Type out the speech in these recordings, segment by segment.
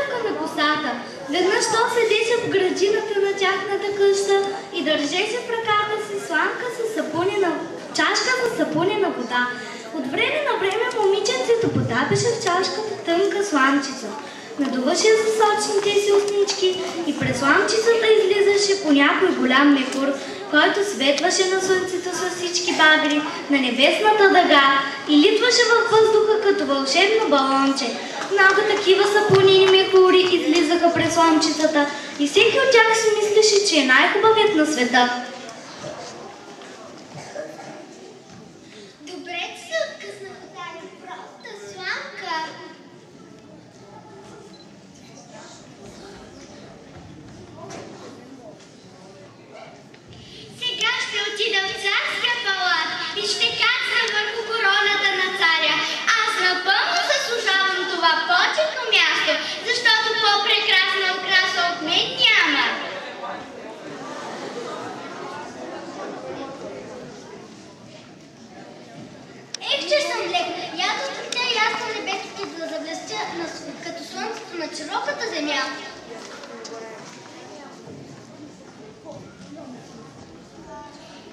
пепелка на косата. Веднъж то седеше в градината на тяхната къща и държеше в ръката си сламка чашка с сапунена вода. От време на време момиченцето потапеше в чашката тънка сламчица. Надуваше за сочните си устнички и през сламчицата излизаше по някой голям мехур, който светваше на слънцето с всички багри, на небесната дъга и литваше във въздуха като вълшебно балонче. Много такива сапунени мехури излизаха през сламчицата и всеки от тях си мислеше, че е най-хубавият на света. Добре, че се откъснах от тази проста сламка. Сега ще отида в царския палат и ще кацна върху короната на царя. Аз напълно заслужавам това почетно място, защото по-прекрасна украса от мен няма. Ех, че съм лек. Я до сутринта и аз на небето ще да заблестя като слънцето на широката земя.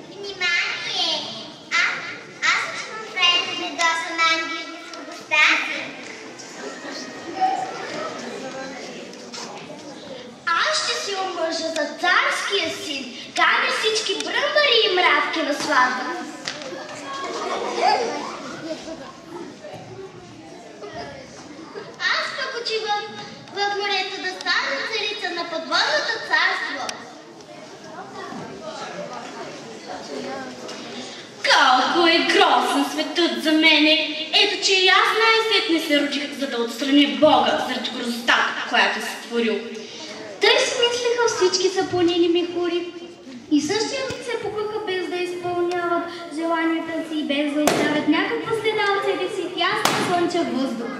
Внимание! Аз съм Фред Медоса Мангир в областта си. Аз ще се омъжа за царския син. Каня всички бръмбари и мравки на сватба. Аз пък отивам в морето да стана царица на подводното царство. Колко е грозен светът за мене! Ето, че и аз най-сетне се родих, за да отстраня Бога заради грозотата, която се створил. Тъй си мислеха всички сапунени мехури и същия се покаха без да изпълняват желанията си и без да оставят някаква следа от себе си в ясен слънчев въздух.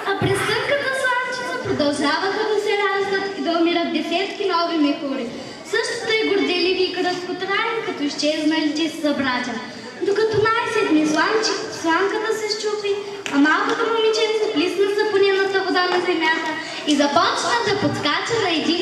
А през тънката слънчица продължаваха да се раждат и да умират десетки нови мехури. Същото е горделиви и краткотрайни, като изчезналите си събратя. Докато най-сетне сламката се счупи, а малкото момиченце плисна сапунената вода на земята и започна да подскача на един